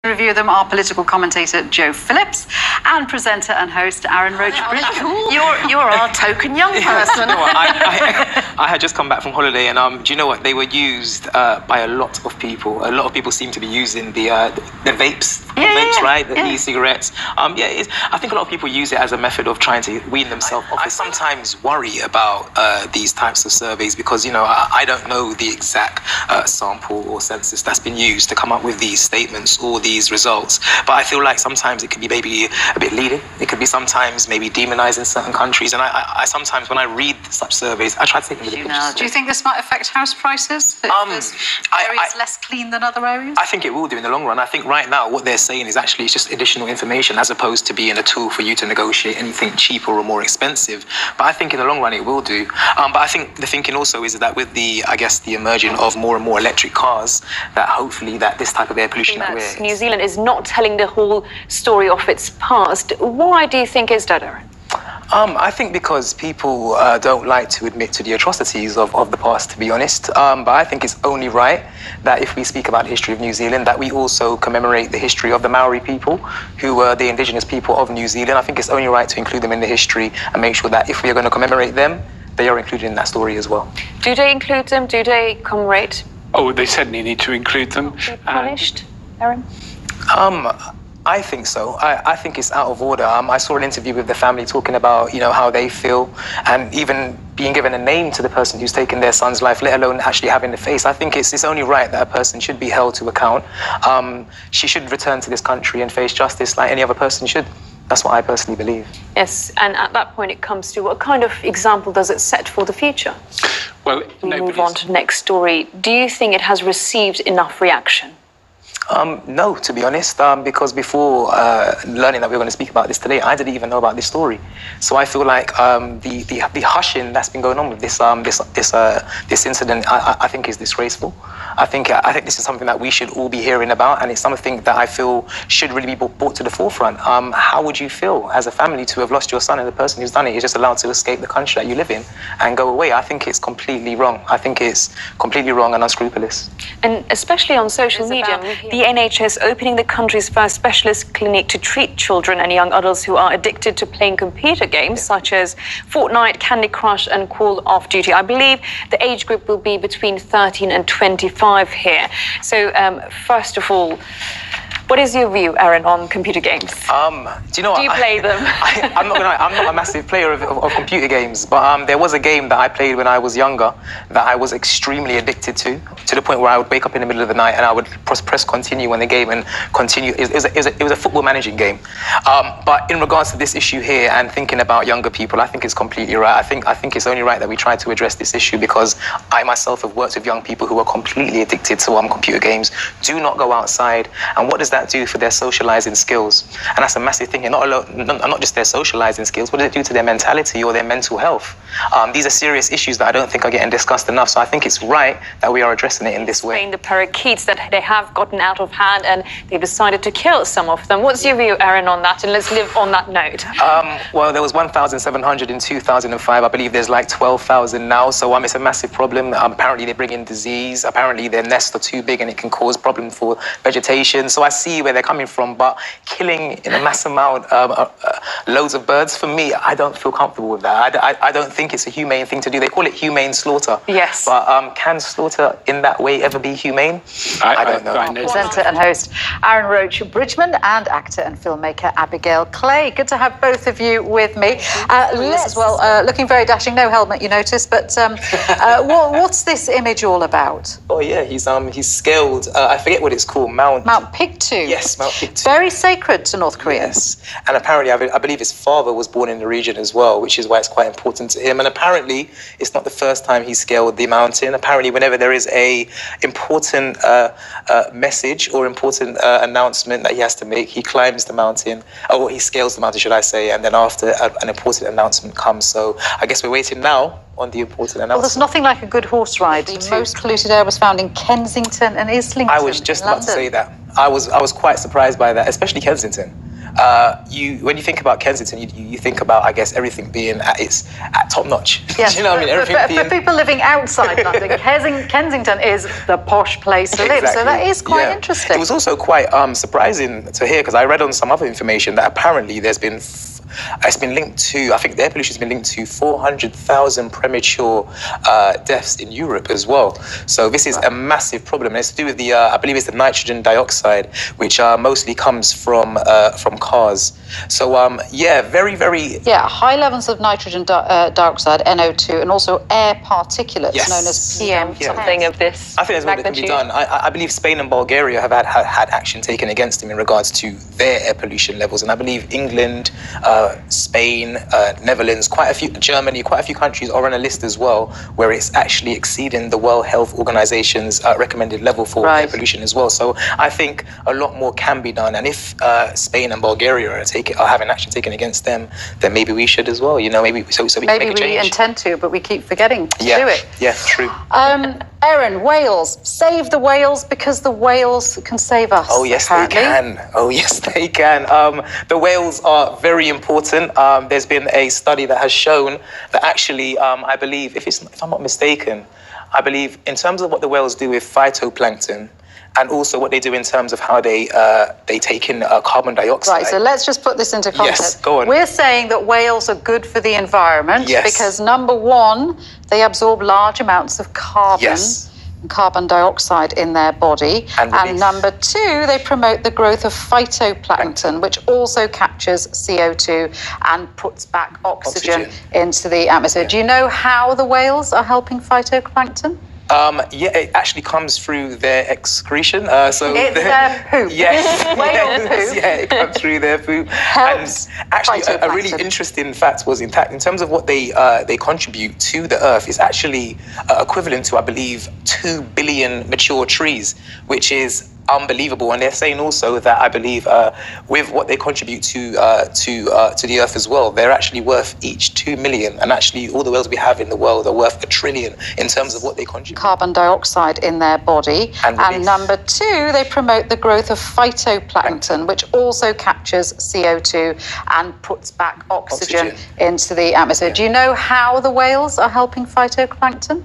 Review them are political commentator Joe Phillips and presenter and host Aaron Roach Bridgeman. Cool. You're our token young person. I had just come back from holiday, and do you know what? They were used by a lot of people. A lot of people seem to be using the vapes, right? The e-cigarettes. I think a lot of people use it as a method of trying to wean themselves off. I sometimes worry about these types of surveys because I don't know the exact sample or census that's been used to come up with these statements or these results, but I feel like sometimes it could be maybe a bit leading. It could be sometimes maybe demonizing certain countries, and I sometimes when I read such surveys I try to take them with a pinch of salt. Do you think this might affect house prices? Areas less clean than other areas? I think it will do in the long run. I think right now what they're saying is actually it's just additional information as opposed to being a tool for you to negotiate anything cheaper or more expensive. But I think in the long run it will do. But I think the thinking also is that with the emerging of more and more electric cars, that hopefully that this type of air pollution New Zealand is not telling the whole story of its past. Why do you think is that, Aaron? I think because people don't like to admit to the atrocities of the past, to be honest. But I think it's only right that if we speak about the history of New Zealand, that we also commemorate the history of the Maori people, who were the indigenous people of New Zealand. I think it's only right to include them in the history and make sure that if we are going to commemorate them, they are included in that story as well. Do they include them? Do they commemorate? Oh, they certainly need to include them. Punished, Aaron? I think so. I think it's out of order. I saw an interview with the family talking about, how they feel, and even being given a name to the person who's taken their son's life, let alone actually having the face. I think it's only right that a person should be held to account. She should return to this country and face justice like any other person should. That's what I personally believe. Yes, and at that point it comes to what kind of example does it set for the future? Well, we move on to the next story. Do you think it has received enough reaction? No, to be honest, because before learning that we were going to speak about this today, I didn't even know about this story. So I feel like the hushing that's been going on with this incident, I think is disgraceful. I think this is something that we should all be hearing about, and it's something that I feel should really be brought to the forefront. How would you feel as a family to have lost your son and the person who's done it is just allowed to escape the country that you live in and go away? I think it's completely wrong. I think it's completely wrong and unscrupulous. And especially on social media, the NHS opening the country's first specialist clinic to treat children and young adults who are addicted to playing computer games such as Fortnite, Candy Crush and Call of Duty. I believe the age group will be between 13 and 25 here. So first of all, what is your view, Aaron, on computer games? Do you know what? Do you play them? I'm not a massive player of computer games, but there was a game that I played when I was younger that I was extremely addicted to the point where I would wake up in the middle of the night and I would press continue on the game and continue. It was a football managing game. But in regards to this issue here and thinking about younger people, I think it's completely right. I think it's only right that we try to address this issue because I myself have worked with young people who are completely addicted to computer games, do not go outside, and what does that do for their socializing skills? And that's a massive thing here. Not just their socializing skills, what does it do to their mentality or their mental health? These are serious issues that I don't think are getting discussed enough. So I think it's right that we are addressing it in this way. The parakeets that they have gotten out of hand and they've decided to kill some of them. What's your view, Aaron, on that? And let's live on that note. Well, there was 1,700 in 2005. I believe there's like 12,000 now. So it's a massive problem. Apparently they bring in disease. Apparently their nests are too big and it can cause problems for vegetation. So I see where they're coming from, but killing in a mass amount loads of birds, for me, I don't feel comfortable with that. I don't think it's a humane thing to do. They call it humane slaughter. Yes. But can slaughter in that way ever be humane? I don't know. Presenter and host Aaron Roach Bridgeman and actor and filmmaker Abigail Clay. Good to have both of you with me. Liz as well, looking very dashing. No helmet, you notice, but what's this image all about? Oh yeah, he's scaled. I forget what it's called. Mount Pictou. Yes, Mount Pictou. Very sacred to North Korea. Yes, and apparently I believe his father was born in the region as well, which is why it's quite important to him. And apparently it's not the first time he scaled the mountain. Apparently whenever there is a important message or important announcement that he has to make, he climbs the mountain, or he scales the mountain, should I say, and then after an important announcement comes. So I guess we're waiting now on the important announcement. Well, there's nothing like a good horse ride. The most polluted air was found in Kensington and Islington. I was just about to say that. I was quite surprised by that, especially Kensington. when you think about Kensington, you think about, I guess, everything being at top notch. Yes. You know what I mean? Everything For people living outside London, Kensington is the posh place to live. So that is quite interesting. It was also quite surprising to hear, because I read on some other information that apparently it's been linked to, I think the air pollution has been linked to 400,000 premature deaths in Europe as well. So this is a massive problem. And it's to do with I believe it's the nitrogen dioxide, which mostly comes from cars. So very, very... Yeah, high levels of nitrogen dioxide, NO2, and also air particulates known as PM. Something of this I think there's more that can be done. I believe Spain and Bulgaria have had action taken against them in regards to their air pollution levels. And I believe England, Spain, Netherlands, Germany, quite a few countries are on a list as well, where it's actually exceeding the World Health Organization's recommended level for air pollution as well. So I think a lot more can be done. And if Spain and Bulgaria are having action taken against them, then maybe we should as well. You know, maybe we can make a change. Maybe we intend to, but we keep forgetting to do it. Yeah, true. Erin, whales. Save the whales, because the whales can save us. Oh, yes, apparently. they can. Oh, yes, they can. The whales are very important. There's been a study that has shown that actually, I believe, if I'm not mistaken, I believe in terms of what the whales do with phytoplankton, and also what they do in terms of how they take in carbon dioxide. Right, so let's just put this into context. Yes, go on. We're saying that whales are good for the environment because, number one, they absorb large amounts of carbon and carbon dioxide in their body. And number two, they promote the growth of phytoplankton, which also captures CO2 and puts back oxygen into the atmosphere. Yeah. Do you know how the whales are helping phytoplankton? It actually comes through their excretion. It's their poop. Yes. Whale poop. Yeah, it comes through their poop. Helps and actually, a really interesting fact was, in terms of what they contribute to the earth, is actually equivalent to, I believe, 2 billion mature trees, which is unbelievable. And they're saying also that, I believe, with what they contribute to the earth as well, they're actually worth each 2 million. And actually, all the whales we have in the world are worth $1 trillion in terms of what they contribute. Carbon dioxide in their body. And number two, they promote the growth of phytoplankton, which also captures CO2 and puts back oxygen into the atmosphere. Do you know how the whales are helping phytoplankton?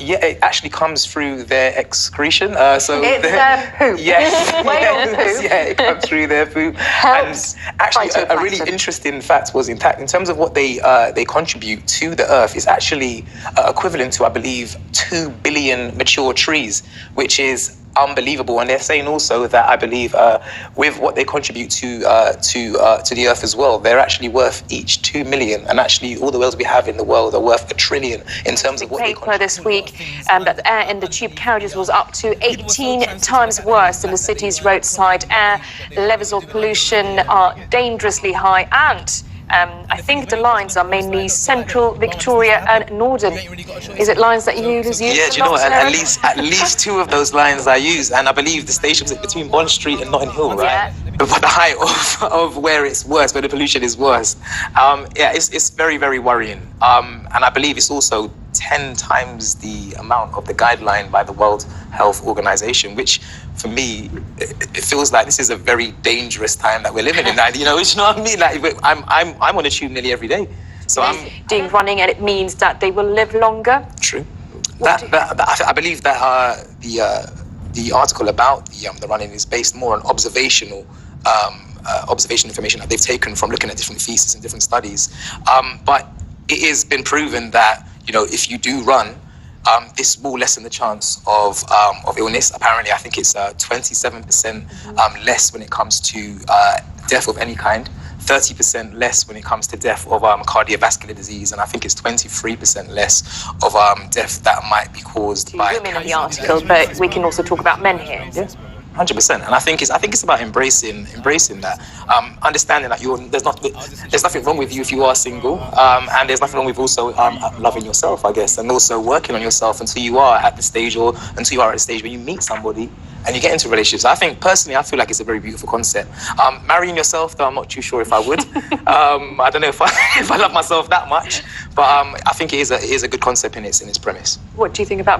It actually comes through their excretion. It's their poop. Yes. Whale poop. Yeah, it comes through their poop. Helps and actually, a really interesting fact was, in terms of what they contribute to the earth, is actually equivalent to, I believe, 2 billion mature trees, which is unbelievable. And they're saying also that, I believe, with what they contribute to the earth as well, they're actually worth each 2 million. And actually, all the whales we have in the world are worth $1 trillion in terms of what they contribute. This week that the air in the tube carriages was up to 18 times worse than the city's roadside air. Levels of pollution are dangerously high, and I think the lines are mainly Central, Victoria and Northern. Is it lines that you use? Yeah, do you know what? At least two of those lines I use, and I believe the station's between Bond Street and Notting Hill, right? But the height of where it's worse, where the pollution is worse. It's very, very worrying. And I believe it's also 10 times the amount of the guideline by the World Health Organization, which for me, it feels like this is a very dangerous time that we're living in. You know what I mean? Like, I'm on a tube nearly every day. So I'm doing running, and it means that they will live longer. True. I believe that the article about the running is based more on observation information that they've taken from looking at different theses and different studies. But it has been proven that, you know, if you do run, this will lessen the chance of illness. Apparently, I think it's 27% less when it comes to death of any kind, 30% less when it comes to death of cardiovascular disease, and I think it's 23% less of death that might be caused by women in the article, but we can also talk about men here. Yeah. 100%, and I think it's about embracing that, understanding that there's nothing wrong with you if you are single, and there's nothing wrong with also loving yourself, I guess, and also working on yourself until you are at the stage where you meet somebody and you get into relationships. I think personally, I feel like it's a very beautiful concept. Marrying yourself, though, I'm not too sure if I would. I don't know if I love myself that much, but I think it is a good concept in its premise. What do you think about